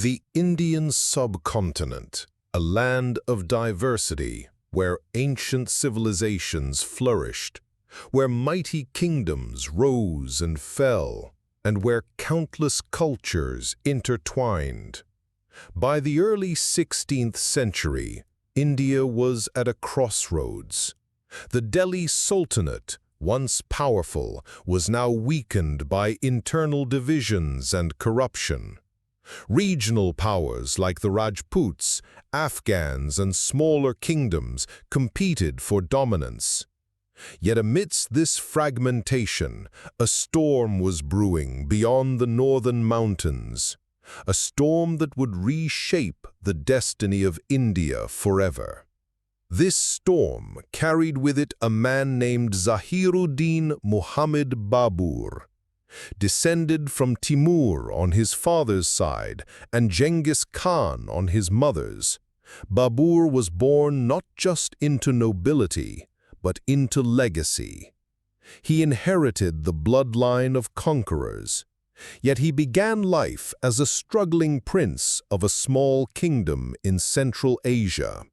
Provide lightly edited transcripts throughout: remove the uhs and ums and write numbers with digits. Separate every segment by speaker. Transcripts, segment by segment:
Speaker 1: The Indian subcontinent, a land of diversity, where ancient civilizations flourished, where mighty kingdoms rose and fell, and where countless cultures intertwined. By the early 16th century, India was at a crossroads. The Delhi Sultanate, once powerful, was now weakened by internal divisions and corruption. Regional powers like the Rajputs, Afghans, and smaller kingdoms competed for dominance. Yet amidst this fragmentation, a storm was brewing beyond the northern mountains, a storm that would reshape the destiny of India forever. This storm carried with it a man named Zahiruddin Muhammad Babur. Descended from Timur on his father's side and Genghis Khan on his mother's, Babur was born not just into nobility, but into legacy. He inherited the bloodline of conquerors, yet he began life as a struggling prince of a small kingdom in Central Asia.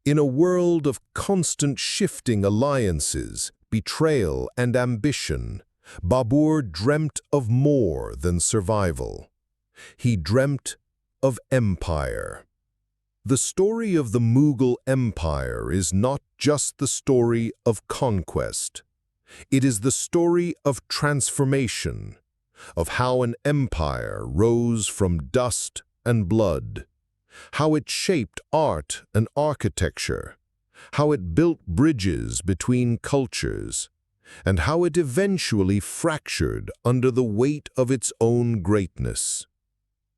Speaker 1: In a world of constant shifting alliances, betrayal, and ambition, Babur dreamt of more than survival. He dreamt of empire. The story of the Mughal Empire is not just the story of conquest. It is the story of transformation, of how an empire rose from dust and blood, how it shaped art and architecture, how it built bridges between cultures, and how it eventually fractured under the weight of its own greatness.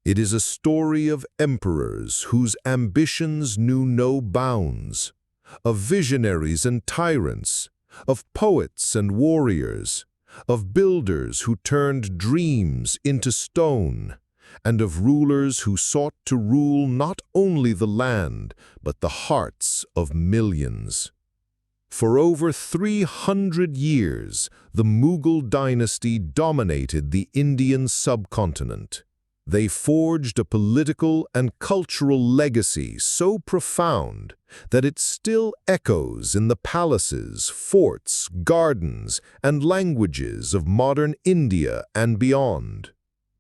Speaker 1: It is a story of emperors whose ambitions knew no bounds, of visionaries and tyrants, of poets and warriors, of builders who turned dreams into stone, and of rulers who sought to rule not only the land, but the hearts of millions. For over 300 years, the Mughal dynasty dominated the Indian subcontinent. They forged a political and cultural legacy so profound that it still echoes in the palaces, forts, gardens, and languages of modern India and beyond.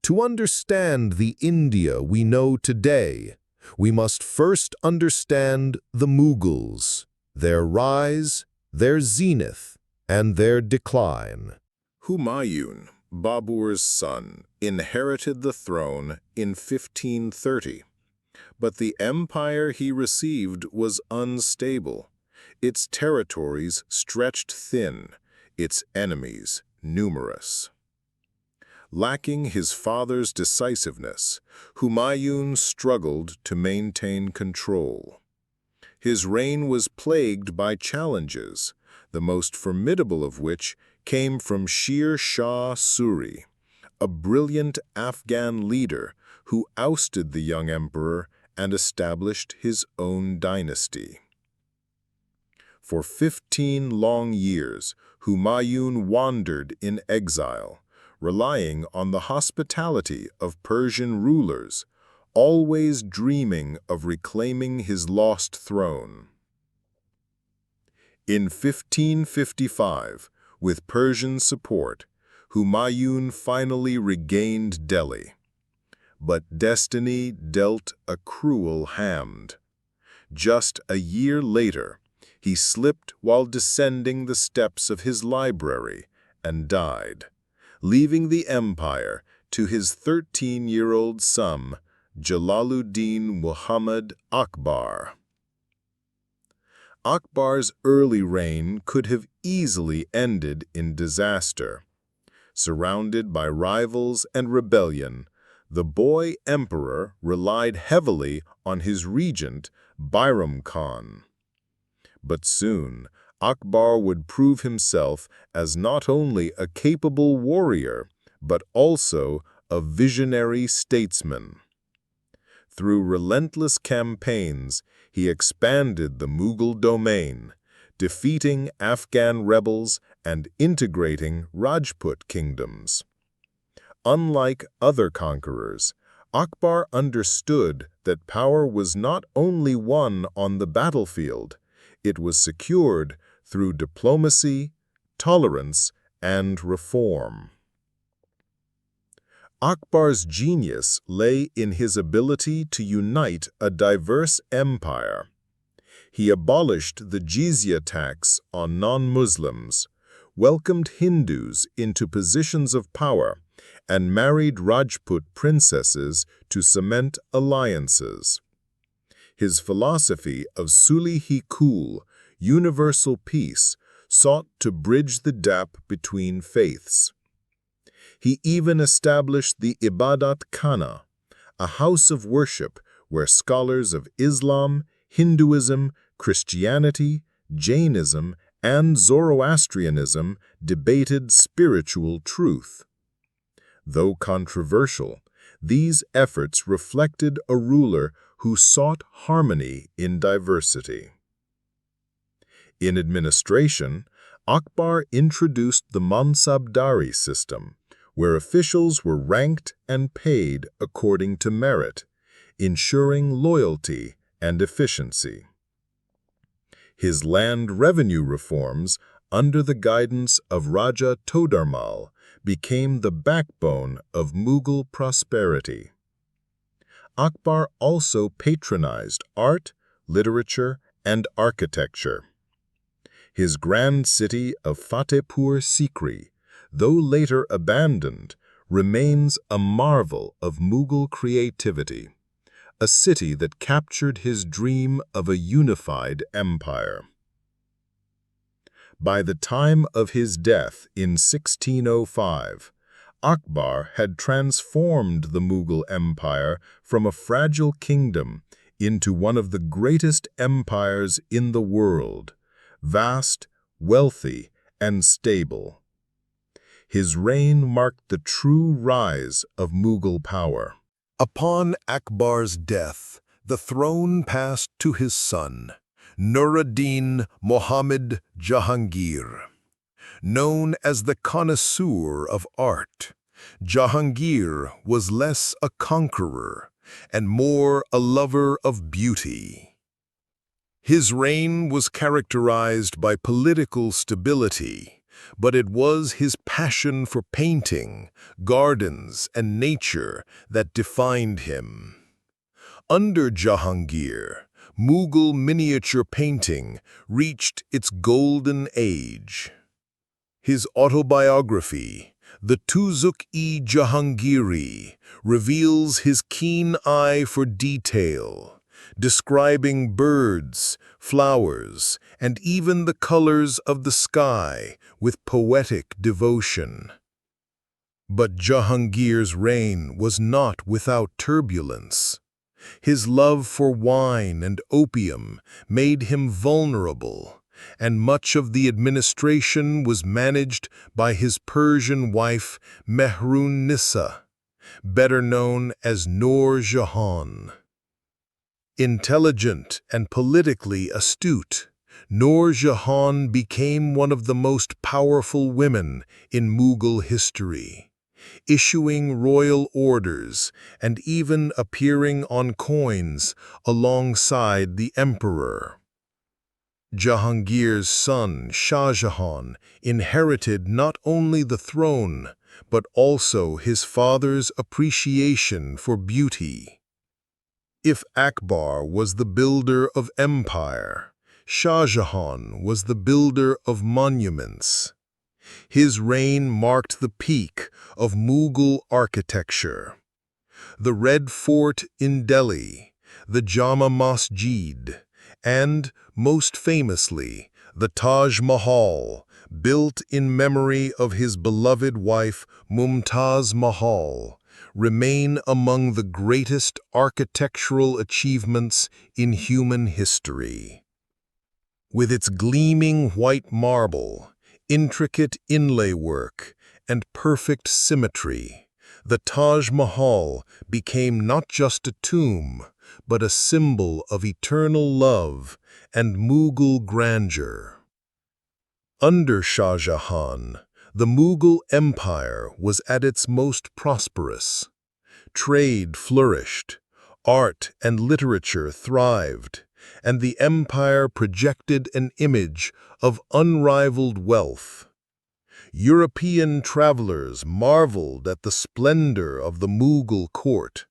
Speaker 1: To understand the India we know today, we must first understand the Mughals, their rise, their zenith, and their decline.
Speaker 2: Humayun, Babur's son, inherited the throne in 1530, but the empire he received was unstable. Its territories stretched thin, its enemies numerous. Lacking his father's decisiveness, Humayun struggled to maintain control. His reign was plagued by challenges, the most formidable of which came from Sher Shah Suri, a brilliant Afghan leader who ousted the young emperor and established his own dynasty. For 15 long years, Humayun wandered in exile, relying on the hospitality of Persian rulers, always dreaming of reclaiming his lost throne. In 1555, with Persian support, Humayun finally regained Delhi. But destiny dealt a cruel hand. Just a year later, he slipped while descending the steps of his library and died, leaving the empire to his 13-year-old son, Jalaluddin Muhammad Akbar. Akbar's early reign could have easily ended in disaster. Surrounded by rivals and rebellion, the boy emperor relied heavily on his regent, Bayram Khan. But soon, Akbar would prove himself as not only a capable warrior, but also a visionary statesman. Through relentless campaigns, he expanded the Mughal domain, defeating Afghan rebels and integrating Rajput kingdoms. Unlike other conquerors, Akbar understood that power was not only won on the battlefield, it was secured through diplomacy, tolerance, and reform. Akbar's genius lay in his ability to unite a diverse empire. He abolished the jizya tax on non-Muslims, welcomed Hindus into positions of power, and married Rajput princesses to cement alliances. His philosophy of sulh-i-kul, universal peace, sought to bridge the gap between faiths. He even established the Ibadat Khana, a house of worship where scholars of Islam, Hinduism, Christianity, Jainism, and Zoroastrianism debated spiritual truth. Though controversial, these efforts reflected a ruler who sought harmony in diversity. In administration, Akbar introduced the mansabdari system, where officials were ranked and paid according to merit, ensuring loyalty and efficiency. His land revenue reforms, under the guidance of Raja Todarmal, became the backbone of Mughal prosperity. Akbar also patronized art, literature, and architecture. His grand city of Fatehpur Sikri, though later abandoned, remains a marvel of Mughal creativity, a city that captured his dream of a unified empire. By the time of his death in 1605, Akbar had transformed the Mughal Empire from a fragile kingdom into one of the greatest empires in the world, vast, wealthy, and stable. His reign marked the true rise of Mughal power.
Speaker 1: Upon Akbar's death, the throne passed to his son, Nur-ad-Din Muhammad Jahangir. Known as the connoisseur of art, Jahangir was less a conqueror and more a lover of beauty. His reign was characterized by political stability, but it was his passion for painting, gardens, and nature that defined him. Under Jahangir, Mughal miniature painting reached its golden age. His autobiography, The Tuzuk-e-Jahangiri, reveals his keen eye for detail, describing birds, flowers, and even the colors of the sky with poetic devotion. But Jahangir's reign was not without turbulence. His love for wine and opium made him vulnerable, and much of the administration was managed by his Persian wife Mehrun-Nissa, better known as Nur Jahan. Intelligent and politically astute, Nur Jahan became one of the most powerful women in Mughal history, issuing royal orders and even appearing on coins alongside the emperor. Jahangir's son, Shah Jahan, inherited not only the throne, but also his father's appreciation for beauty. If Akbar was the builder of empire, Shah Jahan was the builder of monuments. His reign marked the peak of Mughal architecture. The Red Fort in Delhi, the Jama Masjid, and, most famously, the Taj Mahal, built in memory of his beloved wife Mumtaz Mahal, remain among the greatest architectural achievements in human history. With its gleaming white marble, intricate inlay work, and perfect symmetry, the Taj Mahal became not just a tomb, but a symbol of eternal love and Mughal grandeur. Under Shah Jahan, the Mughal Empire was at its most prosperous. Trade flourished, art and literature thrived, and the empire projected an image of unrivaled wealth. European travelers marveled at the splendor of the Mughal court,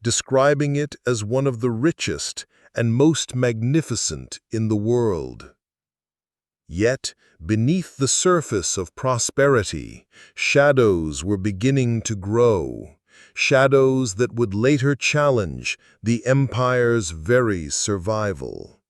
Speaker 1: describing it as one of the richest and most magnificent in the world. Yet, beneath the surface of prosperity, shadows were beginning to grow, shadows that would later challenge the empire's very survival.